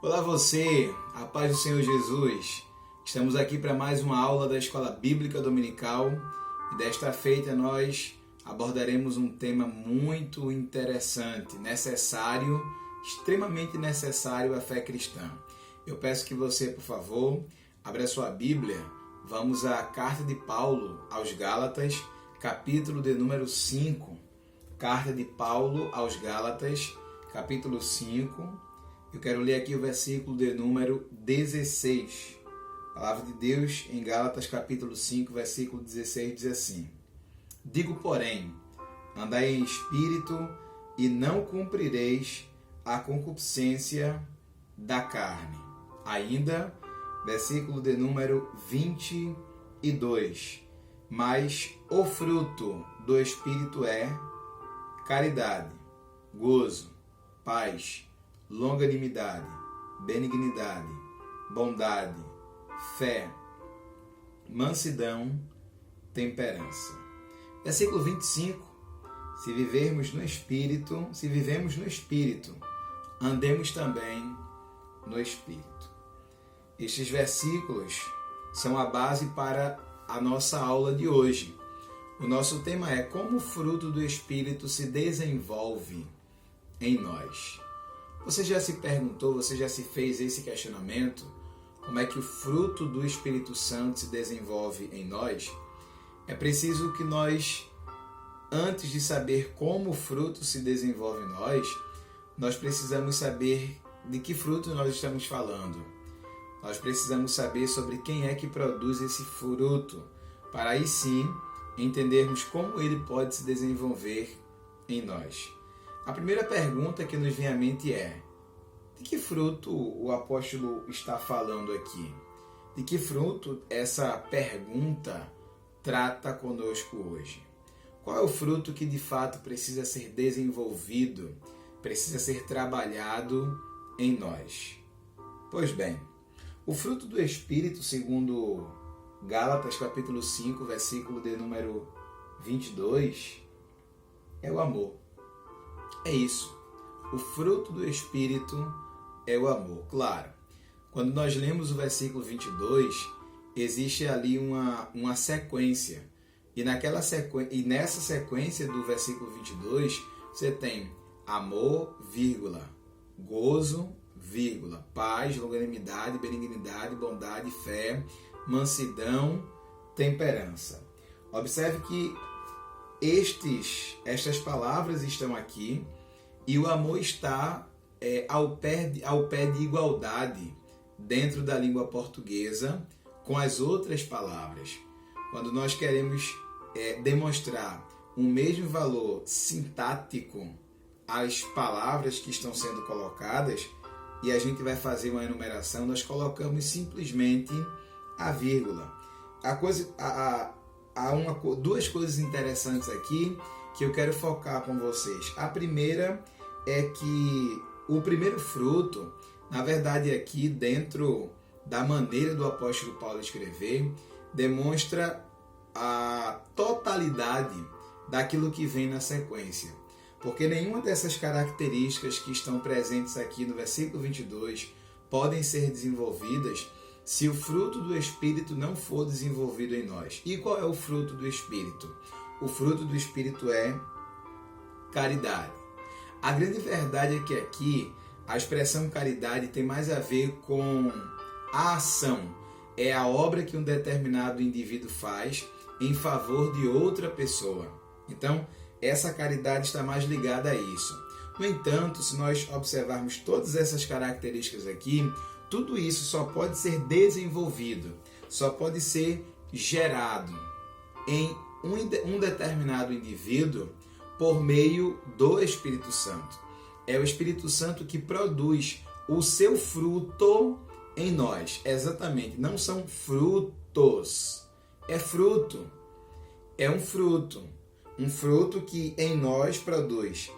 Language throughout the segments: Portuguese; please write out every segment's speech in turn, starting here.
Olá você, a paz do Senhor Jesus. Estamos aqui para mais uma aula da Escola Bíblica Dominical e desta feita nós abordaremos um tema muito interessante, necessário, extremamente necessário à fé cristã. Eu peço que você, por favor, abra sua Bíblia. Vamos à carta de Paulo aos Gálatas, capítulo de número 5. Carta de Paulo aos Gálatas, capítulo 5. Eu quero ler aqui o versículo de número 16. A palavra de Deus em Gálatas capítulo 5, versículo 16 diz assim: Digo, porém, andai em espírito e não cumprireis a concupiscência da carne. Ainda, versículo de número 22. Mas o fruto do Espírito é caridade, gozo, paz, longanimidade, benignidade, bondade, fé, mansidão, temperança. Versículo 25. Se vivemos no Espírito, andemos também no Espírito. Estes versículos são a base para a nossa aula de hoje. O nosso tema é como o fruto do Espírito se desenvolve em nós. Você já se perguntou, você já se fez esse questionamento? Como é que o fruto do Espírito Santo se desenvolve em nós? É preciso que nós, antes de saber como o fruto se desenvolve em nós precisamos saber de que fruto nós estamos falando. Nós precisamos saber sobre quem é que produz esse fruto, para aí sim entendermos como ele pode se desenvolver em nós. A primeira pergunta que nos vem à mente é: de que fruto o apóstolo está falando aqui? De que fruto essa pergunta trata conosco hoje? Qual é o fruto que de fato precisa ser desenvolvido, precisa ser trabalhado em nós? Pois bem, o fruto do Espírito, segundo Gálatas capítulo 5, versículo de número 22, é o amor. É isso. O fruto do Espírito é o amor. Claro, quando nós lemos o versículo 22, existe ali uma sequência. E nessa sequência do versículo 22, você tem amor, vírgula, gozo, vírgula, paz, longanimidade, benignidade, bondade, fé, mansidão, temperança. Observe que estas palavras estão aqui e o amor está ao pé de igualdade dentro da língua portuguesa com as outras palavras. Quando nós queremos demonstrar um mesmo valor sintático às palavras que estão sendo colocadas e a gente vai fazer uma enumeração, nós colocamos simplesmente a vírgula. Há duas coisas interessantes aqui que eu quero focar com vocês. A primeira é que o primeiro fruto, na verdade aqui dentro da maneira do apóstolo Paulo escrever, demonstra a totalidade daquilo que vem na sequência. Porque nenhuma dessas características que estão presentes aqui no versículo 22 podem ser desenvolvidas se o fruto do Espírito não for desenvolvido em nós. E qual é o fruto do Espírito? O fruto do Espírito é caridade. A grande verdade é que aqui a expressão caridade tem mais a ver com a ação. É a obra que um determinado indivíduo faz em favor de outra pessoa. Então, essa caridade está mais ligada a isso. No entanto, se nós observarmos todas essas características aqui, tudo isso só pode ser desenvolvido, só pode ser gerado em um determinado indivíduo por meio do Espírito Santo. É o Espírito Santo que produz o seu fruto em nós. Exatamente, não são frutos, é fruto. É um fruto que em nós produz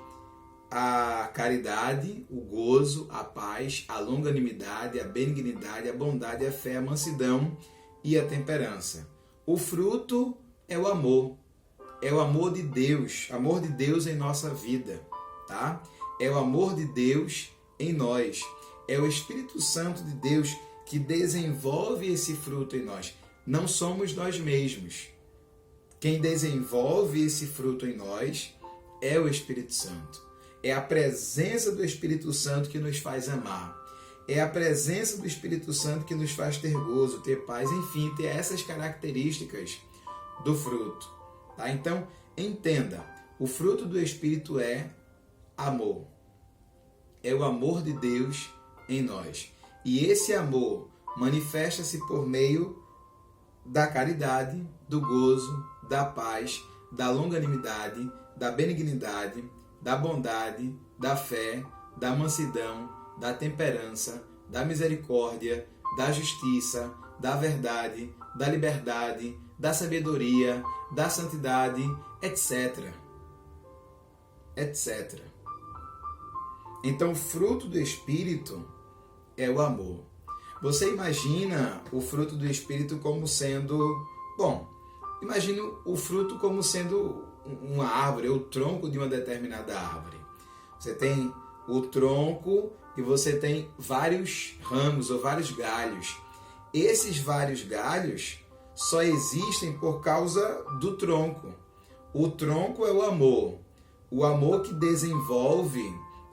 a caridade, o gozo, a paz, a longanimidade, a benignidade, a bondade, a fé, a mansidão e a temperança. O fruto é o amor de Deus em nossa vida, tá? É o amor de Deus em nós. É o Espírito Santo de Deus que desenvolve esse fruto em nós. Não somos nós mesmos. Quem desenvolve esse fruto em nós é o Espírito Santo. É a presença do Espírito Santo que nos faz amar. É a presença do Espírito Santo que nos faz ter gozo, ter paz, enfim, ter essas características do fruto. Tá? Então, entenda, o fruto do Espírito é amor. É o amor de Deus em nós. E esse amor manifesta-se por meio da caridade, do gozo, da paz, da longanimidade, da benignidade, da bondade, da fé, da mansidão, da temperança, da misericórdia, da justiça, da verdade, da liberdade, da sabedoria, da santidade, etc. etc. Então, o fruto do Espírito é o amor. Você imagina o fruto do Espírito como sendo... Bom, imagine o fruto como sendo uma árvore, o tronco de uma determinada árvore. Você tem o tronco e você tem vários ramos ou vários galhos. Esses vários galhos só existem por causa do tronco. O tronco é o amor que desenvolve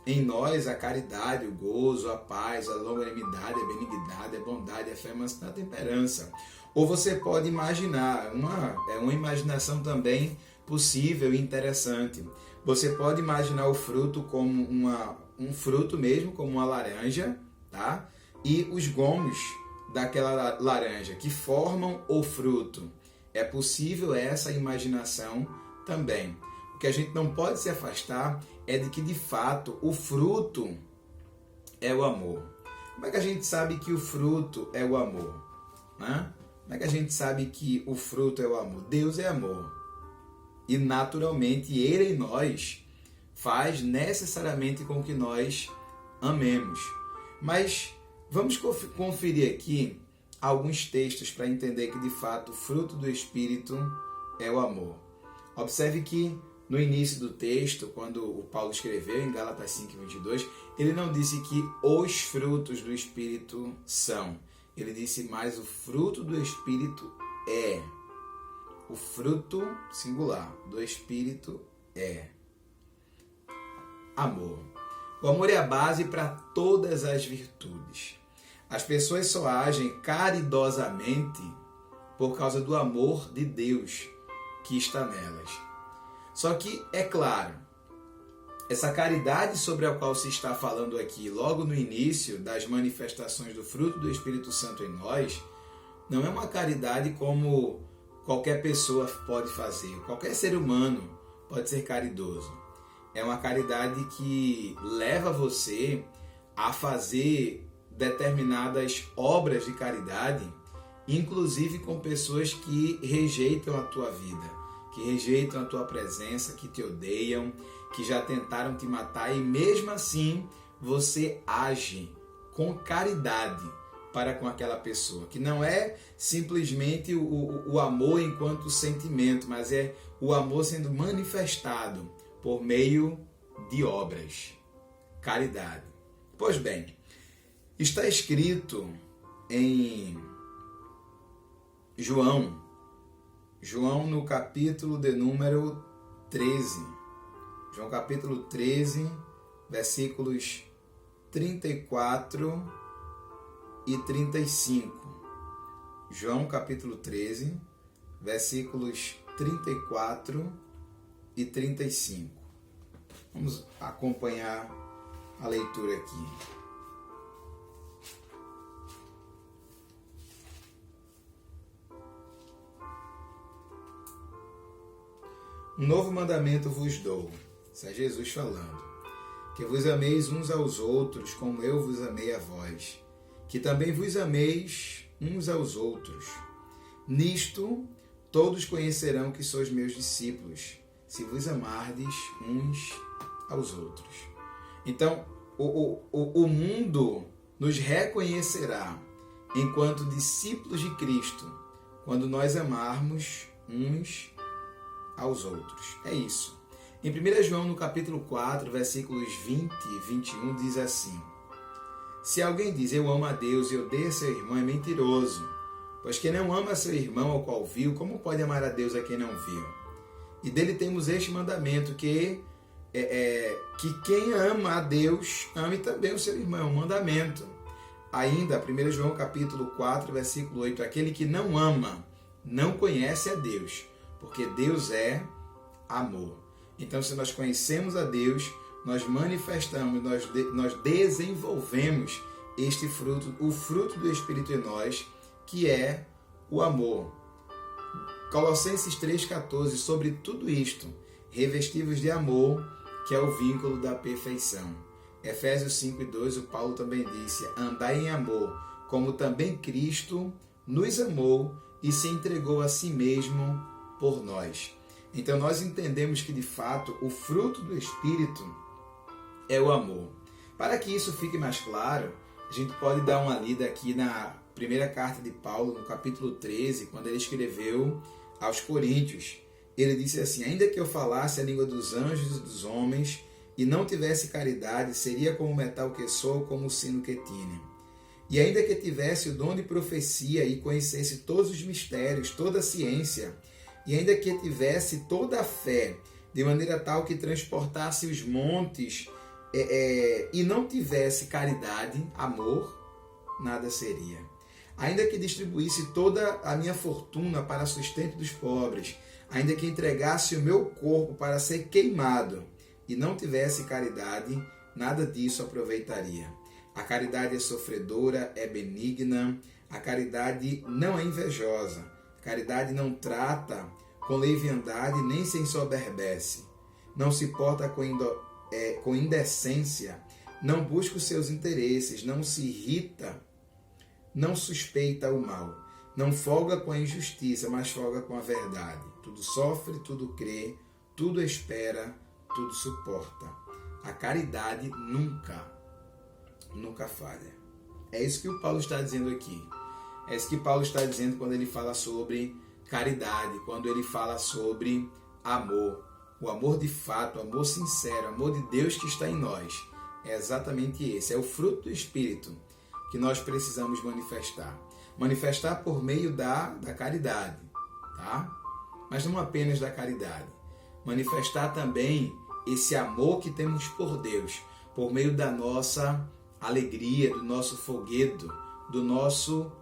em nós a caridade, o gozo, a paz, a longanimidade, a benignidade, a bondade, a fé, a mansidão, a temperança. Ou você pode imaginar, uma imaginação também possível e interessante. Você pode imaginar o fruto como um fruto mesmo, como uma laranja, tá? E os gomos daquela laranja que formam o fruto. É possível essa imaginação também. O que a gente não pode se afastar é de que, de fato, o fruto é o amor. Como é que a gente sabe que o fruto é o amor? Né? Como é que a gente sabe que o fruto é o amor? Deus é amor. E, naturalmente, Ele em nós faz necessariamente com que nós amemos. Mas vamos conferir aqui alguns textos para entender que, de fato, o fruto do Espírito é o amor. Observe que no início do texto, quando o Paulo escreveu em Gálatas 5:22, ele não disse que os frutos do Espírito são. Ele disse, mas o fruto do Espírito é. O fruto singular do Espírito é amor. O amor é a base para todas as virtudes. As pessoas só agem caridosamente por causa do amor de Deus que está nelas. Só que, é claro, essa caridade sobre a qual se está falando aqui, logo no início das manifestações do fruto do Espírito Santo em nós, não é uma caridade como qualquer pessoa pode fazer, qualquer ser humano pode ser caridoso. É uma caridade que leva você a fazer determinadas obras de caridade, inclusive com pessoas que rejeitam a tua vida, que rejeitam a tua presença, que te odeiam, que já tentaram te matar, e mesmo assim você age com caridade para com aquela pessoa, que não é simplesmente o amor enquanto sentimento, mas é o amor sendo manifestado por meio de obras. Caridade. Pois bem, está escrito em João no capítulo de número 13. João capítulo 13, versículos 34 e 35. João capítulo 13, versículos 34 e 35. Vamos acompanhar a leitura aqui. Um novo mandamento vos dou, isso é Jesus falando, que vos ameis uns aos outros como eu vos amei a vós, que também vos ameis uns aos outros. Nisto todos conhecerão que sois meus discípulos, se vos amardes uns aos outros. Então, o mundo nos reconhecerá enquanto discípulos de Cristo, quando nós amarmos uns aos outros. É isso. Em 1 João, no capítulo 4, versículos 20 e 21, diz assim: Se alguém diz eu amo a Deus e odeia seu irmão, é mentiroso. Pois quem não ama seu irmão ao qual viu, como pode amar a Deus a quem não viu? E dele temos este mandamento, que quem ama a Deus, ame também o seu irmão, um mandamento. Ainda, 1 João capítulo 4, versículo 8, aquele que não ama, não conhece a Deus, porque Deus é amor. Então, se nós conhecemos a Deus, nós manifestamos, nós desenvolvemos este fruto, o fruto do Espírito em nós, que é o amor. Colossenses 3,14, sobre tudo isto, revestivos de amor, que é o vínculo da perfeição. Efésios 5,2, o Paulo também disse, andai em amor, como também Cristo nos amou e se entregou a si mesmo por nós. Então nós entendemos que de fato o fruto do Espírito é o amor. Para que isso fique mais claro, a gente pode dar uma lida aqui na primeira carta de Paulo, no capítulo 13, quando ele escreveu aos Coríntios. Ele disse assim, ainda que eu falasse a língua dos anjos e dos homens e não tivesse caridade, seria como o metal que soa, como o sino que tine. E ainda que tivesse o dom de profecia e conhecesse todos os mistérios, toda a ciência, e ainda que tivesse toda a fé, de maneira tal que transportasse os montes, e não tivesse caridade, amor, nada seria. Ainda que distribuísse toda a minha fortuna para sustento dos pobres, ainda que entregasse o meu corpo para ser queimado, e não tivesse caridade, nada disso aproveitaria. A caridade é sofredora, é benigna, a caridade não é invejosa, a caridade não trata com leviandade nem se ensoberbece, não se porta com indecência, não busca os seus interesses, não se irrita, não suspeita o mal, não folga com a injustiça, mas folga com a verdade. Tudo sofre, tudo crê, tudo espera, tudo suporta. A caridade nunca falha. É isso que o Paulo está dizendo aqui. É isso que Paulo está dizendo quando ele fala sobre caridade, quando ele fala sobre amor. O amor de fato, o amor sincero, o amor de Deus que está em nós. É exatamente esse. É o fruto do Espírito que nós precisamos manifestar. Manifestar por meio da caridade, tá? Mas não apenas da caridade. Manifestar também esse amor que temos por Deus, por meio da nossa alegria, do nosso foguedo, do nosso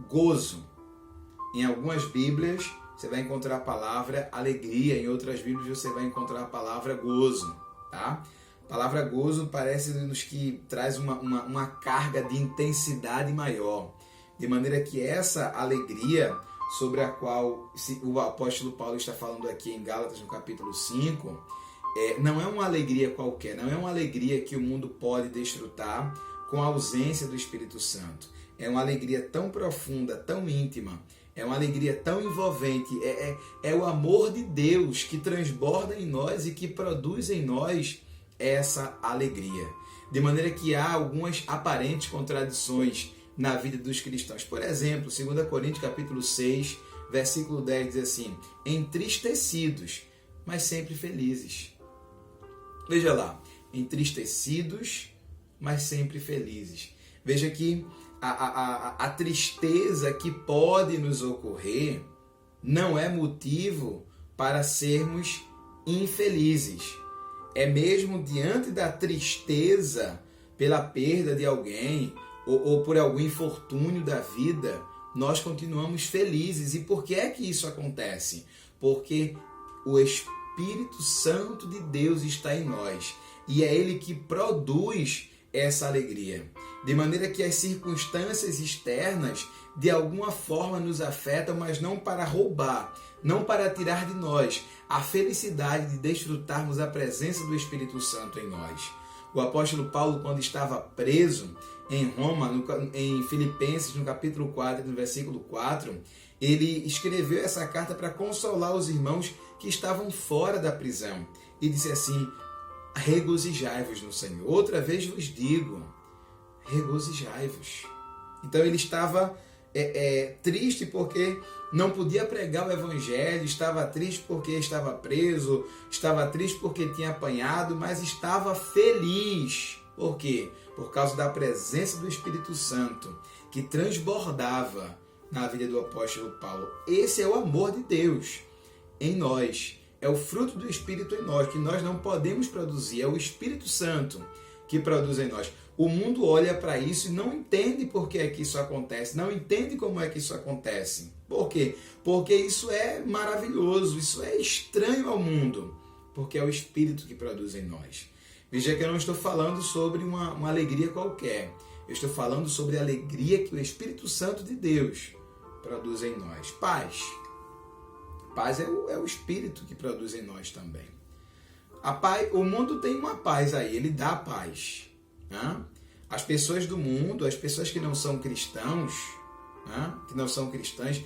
gozo. Em algumas Bíblias você vai encontrar a palavra alegria, em outras Bíblias você vai encontrar a palavra gozo, tá? A palavra gozo parece-nos que traz uma carga de intensidade maior, de maneira que essa alegria sobre a qual o apóstolo Paulo está falando aqui em Gálatas, no capítulo 5, não é uma alegria qualquer, não é uma alegria que o mundo pode desfrutar com a ausência do Espírito Santo. É uma alegria tão profunda, tão íntima, é uma alegria tão envolvente, é o amor de Deus que transborda em nós e que produz em nós essa alegria. De maneira que há algumas aparentes contradições na vida dos cristãos. Por exemplo, 2 Coríntios capítulo 6, versículo 10 diz assim, entristecidos, mas sempre felizes. Veja lá, entristecidos, mas sempre felizes. Veja que a tristeza que pode nos ocorrer não é motivo para sermos infelizes. É mesmo diante da tristeza pela perda de alguém ou por algum infortúnio da vida, nós continuamos felizes. E por que é que isso acontece? Porque o Espírito Santo de Deus está em nós e é Ele que produz essa alegria. De maneira que as circunstâncias externas de alguma forma nos afetam, mas não para roubar, não para tirar de nós a felicidade de desfrutarmos a presença do Espírito Santo em nós. O apóstolo Paulo, quando estava preso em Roma, em Filipenses, no capítulo 4, no versículo 4, ele escreveu essa carta para consolar os irmãos que estavam fora da prisão. E disse assim, regozijai-vos no Senhor. Outra vez vos digo, regozijai-vos. Então ele estava triste porque não podia pregar o Evangelho, estava triste porque estava preso, estava triste porque tinha apanhado, mas estava feliz Por quê? Por causa da presença do Espírito Santo, que transbordava na vida do apóstolo Paulo. Esse é o amor de Deus em nós. É o fruto do Espírito em nós, que nós não podemos produzir. É o Espírito Santo que produz em nós. O mundo olha para isso e não entende por que é que isso acontece, não entende como é que isso acontece. Por quê? Porque isso é maravilhoso, isso é estranho ao mundo, porque é o Espírito que produz em nós. Veja que eu não estou falando sobre uma alegria qualquer, eu estou falando sobre a alegria que o Espírito Santo de Deus produz em nós. Paz. Paz é o Espírito que produz em nós também. O mundo tem uma paz aí, ele dá paz. Né? As pessoas do mundo, as pessoas que não são cristãos, né? Que não são cristãs,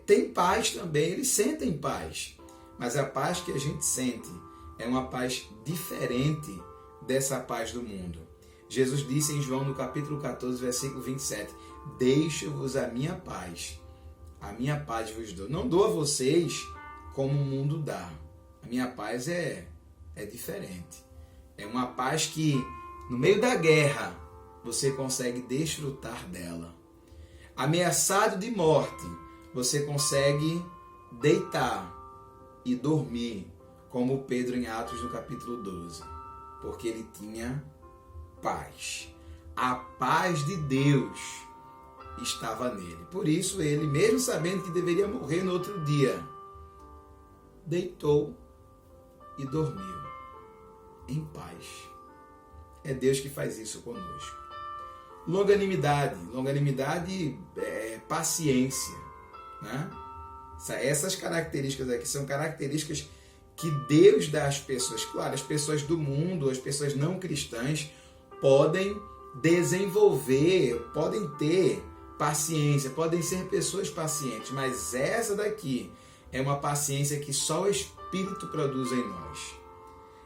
têm paz também, eles sentem paz. Mas a paz que a gente sente é uma paz diferente dessa paz do mundo. Jesus disse em João no capítulo 14, versículo 27, deixo-vos a minha paz vos dou. Não dou a vocês como o mundo dá. A minha paz é diferente. É uma paz que, no meio da guerra, você consegue desfrutar dela. Ameaçado de morte, você consegue deitar e dormir, como Pedro em Atos no capítulo 12. Porque ele tinha paz. A paz de Deus estava nele. Por isso ele, mesmo sabendo que deveria morrer no outro dia, deitou e dormiu em paz. É Deus que faz isso conosco. Longanimidade é paciência, né? Essas características aqui são características que Deus dá às pessoas. Claro, as pessoas do mundo, as pessoas não cristãs podem desenvolver, podem ter paciência, podem ser pessoas pacientes, mas essa daqui é uma paciência que só o Espírito produz em nós.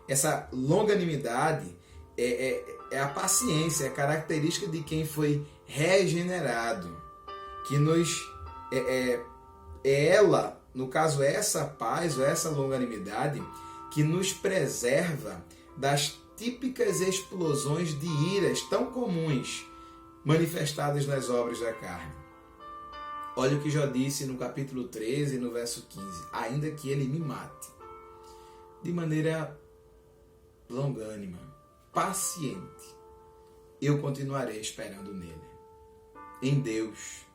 Essa longanimidade é a paciência, é a característica de quem foi regenerado, que ela, no caso essa paz ou essa longanimidade, que nos preserva das típicas explosões de iras tão comuns manifestadas nas obras da carne. Olha o que Jó disse no capítulo 13, no verso 15. Ainda que ele me mate, de maneira longânima, paciente, eu continuarei esperando nele. Em Deus.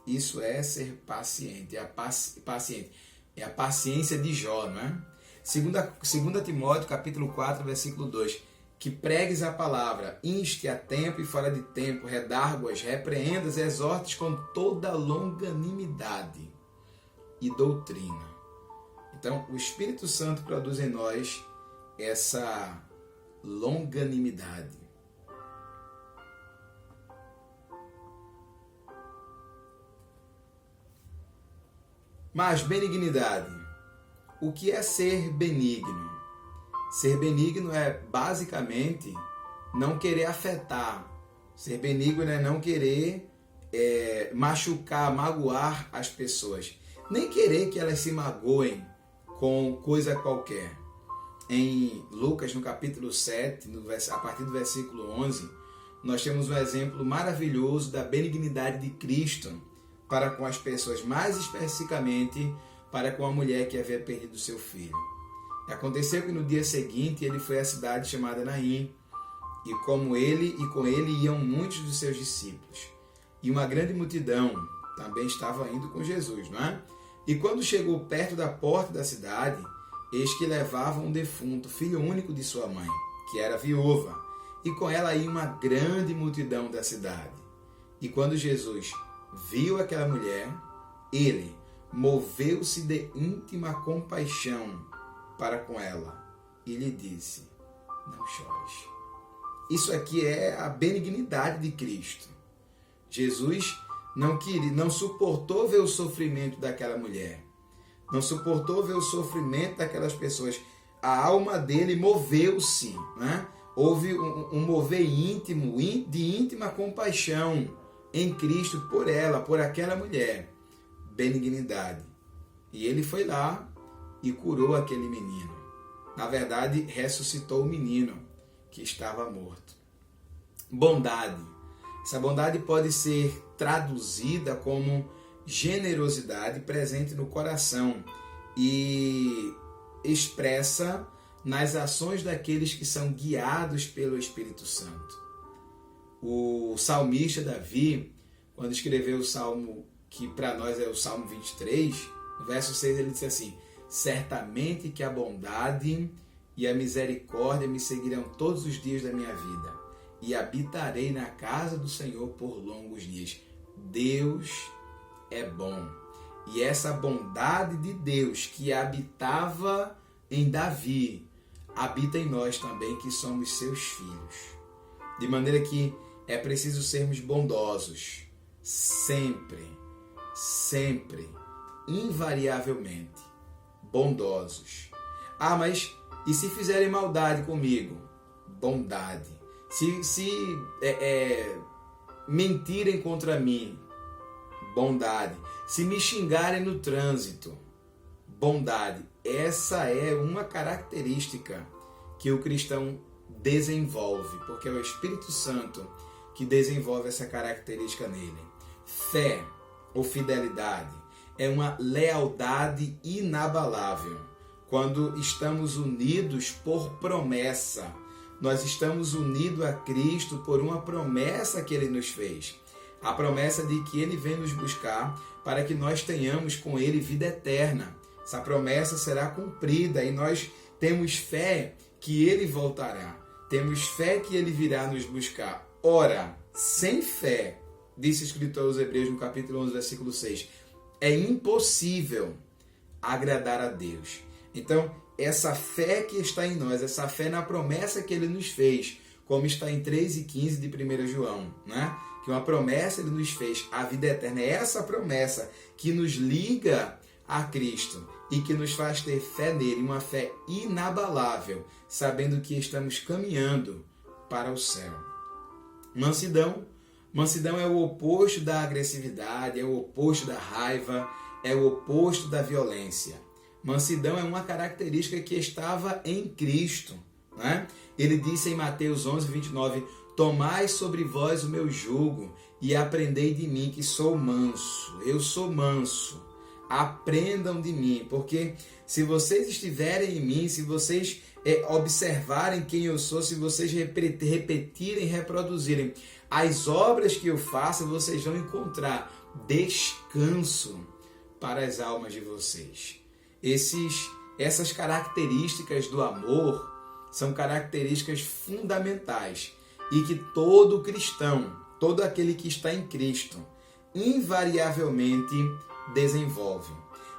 Isso é ser paciente. Paciente. É a paciência de Jó, não é? 2 Timóteo, capítulo 4, versículo 2. Que pregues a palavra, inste a tempo e fora de tempo, redargue-as, repreendas, exortes com toda longanimidade e doutrina. Então, o Espírito Santo produz em nós essa longanimidade. Mas benignidade. O que é ser benigno? Ser benigno é basicamente não querer afetar. Ser benigno é não querer machucar, magoar as pessoas. Nem querer que elas se magoem com coisa qualquer. Em Lucas, no capítulo 7, a partir do versículo 11, nós temos um exemplo maravilhoso da benignidade de Cristo para com as pessoas, mais especificamente para com a mulher que havia perdido seu filho. Aconteceu que no dia seguinte ele foi à cidade chamada Naim, e com ele iam muitos dos seus discípulos. E uma grande multidão também estava indo com Jesus, não é? E quando chegou perto da porta da cidade, eis que levavam um defunto, filho único de sua mãe, que era viúva, e com ela ia uma grande multidão da cidade. E quando Jesus viu aquela mulher, ele moveu-se de íntima compaixão para com ela e lhe disse: não chores. Isso aqui é a benignidade de Cristo. Jesus não suportou ver o sofrimento daquela mulher, não suportou ver o sofrimento daquelas pessoas. A alma dele moveu-se, né? Houve um mover íntimo, de íntima compaixão em Cristo por ela, por aquela mulher. Benignidade. E ele foi lá e curou aquele menino. Na verdade, ressuscitou o menino. que estava morto. Bondade. Essa bondade pode ser traduzida como generosidade presente no coração e expressa nas ações daqueles que são guiados pelo Espírito Santo. O salmista Davi, quando escreveu o salmo que para nós é o Salmo 23, no verso 6 ele disse assim: certamente que a bondade e a misericórdia me seguirão todos os dias da minha vida, e habitarei na casa do Senhor por longos dias. Deus é bom. E essa bondade de Deus que habitava em Davi, habita em nós também, que somos seus filhos. De maneira que é preciso sermos bondosos, sempre, sempre, invariavelmente, bondosos. Ah, mas e se fizerem maldade comigo? Bondade. Se mentirem contra mim? Bondade. Se me xingarem no trânsito? Bondade. Essa é uma característica que o cristão desenvolve, porque é o Espírito Santo que desenvolve essa característica nele. Fé ou fidelidade é uma lealdade inabalável. Quando estamos unidos por promessa, nós estamos unidos a Cristo por uma promessa que Ele nos fez. A promessa de que Ele vem nos buscar para que nós tenhamos com Ele vida eterna. Essa promessa será cumprida e nós temos fé que Ele voltará. Temos fé que Ele virá nos buscar. Ora, sem fé, disse o escritor aos Hebreus no capítulo 11, versículo 6, é impossível agradar a Deus. Então, essa fé que está em nós, essa fé na promessa que Ele nos fez, como está em 3:15 de 1 João, né? Que uma promessa Ele nos fez, a vida eterna. É essa promessa que nos liga a Cristo e que nos faz ter fé nele, uma fé inabalável, sabendo que estamos caminhando para o céu. Mansidão. Mansidão é o oposto da agressividade, é o oposto da raiva, é o oposto da violência. Mansidão é uma característica que estava em Cristo, né? Ele disse em Mateus 11:29, tomai sobre vós o meu jugo e aprendei de mim que sou manso. Eu sou manso. Aprendam de mim, porque se vocês estiverem em mim, se vocês observarem quem eu sou, se vocês repetirem, reproduzirem as obras que eu faço, vocês vão encontrar descanso para as almas de vocês. Essas características do amor são características fundamentais e que todo cristão, todo aquele que está em Cristo, invariavelmente desenvolve.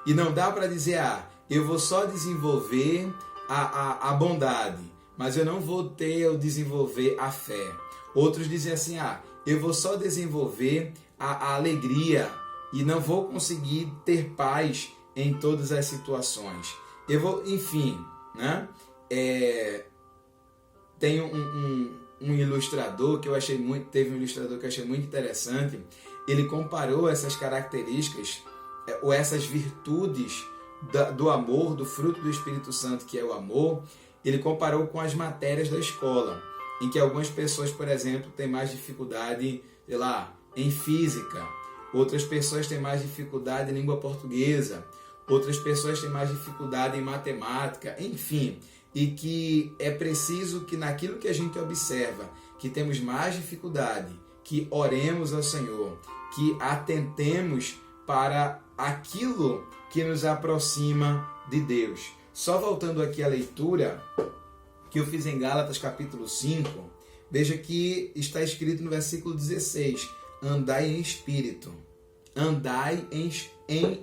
E não dá para dizer, eu vou só desenvolver a bondade, mas eu não vou ter ou desenvolver a fé. Outros dizem assim, eu vou só desenvolver a alegria e não vou conseguir ter paz em todas as situações. Eu vou, enfim, né? Tem um ilustrador que eu achei teve um ilustrador que eu achei muito interessante. Ele comparou essas características ou essas virtudes do amor, do fruto do Espírito Santo, que é o amor. Ele comparou com as matérias da escola, em que algumas pessoas, por exemplo, têm mais dificuldade, sei lá, em física, outras pessoas têm mais dificuldade em língua portuguesa, outras pessoas têm mais dificuldade em matemática, enfim, e que é preciso que naquilo que a gente observa, que temos mais dificuldade, que oremos ao Senhor, que atentemos para aquilo que nos aproxima de Deus. Só voltando aqui à leitura que eu fiz em Gálatas capítulo 5, veja que está escrito no versículo 16, andai em espírito. Andai em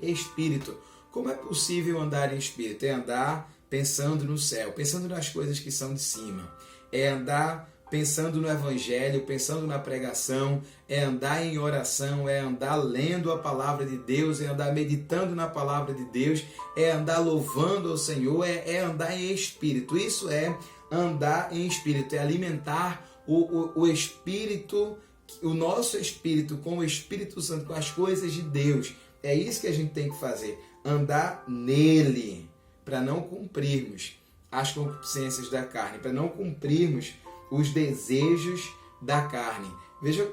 espírito. Como é possível andar em espírito? É andar pensando no céu, pensando nas coisas que são de cima. É andar pensando no Evangelho, pensando na pregação, é andar em oração, é andar lendo a palavra de Deus, é andar meditando na palavra de Deus, é andar louvando ao Senhor, é andar em espírito. Isso é andar em espírito, é alimentar o espírito, o nosso espírito com o Espírito Santo, com as coisas de Deus. É isso que a gente tem que fazer, andar nele, para não cumprirmos as concupiscências da carne, para não cumprirmos os desejos da carne.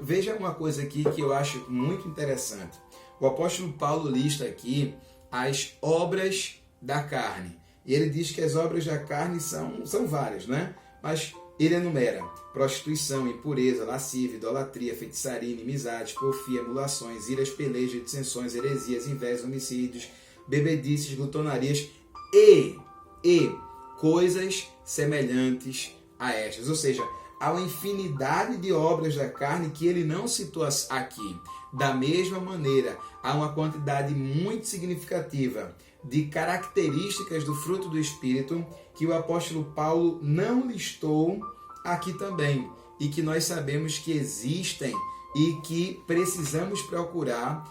Veja uma coisa aqui que eu acho muito interessante. O apóstolo Paulo lista aqui as obras da carne. E ele diz que as obras da carne são várias, né? Mas ele enumera prostituição, impureza, lascívia, idolatria, feitiçaria, inimizades, porfia, emulações, iras, pelejas, dissensões, heresias, invejas, homicídios, bebedices, glutonarias e coisas semelhantes a estas. Ou seja, há uma infinidade de obras da carne que ele não citou aqui. Da mesma maneira, há uma quantidade muito significativa de características do fruto do Espírito que o apóstolo Paulo não listou aqui também e que nós sabemos que existem e que precisamos procurar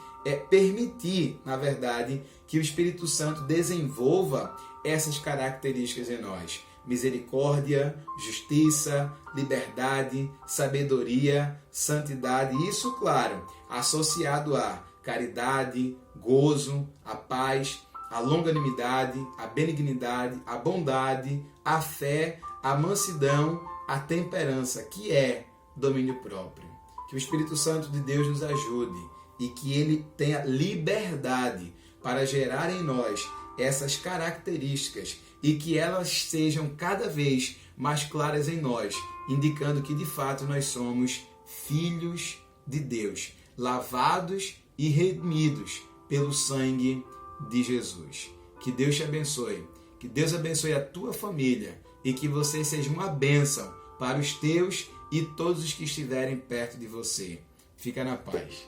permitir, na verdade, que o Espírito Santo desenvolva essas características em nós. Misericórdia, justiça, liberdade, sabedoria, santidade. Isso, claro, associado a caridade, gozo, a paz, a longanimidade, a benignidade, a bondade, a fé, a mansidão, a temperança, que é domínio próprio. Que o Espírito Santo de Deus nos ajude e que ele tenha liberdade para gerar em nós essas características e que elas sejam cada vez mais claras em nós, indicando que de fato nós somos filhos de Deus, lavados e redimidos pelo sangue de Jesus. Que Deus te abençoe, que Deus abençoe a tua família e que você seja uma bênção para os teus e todos os que estiverem perto de você. Fica na paz.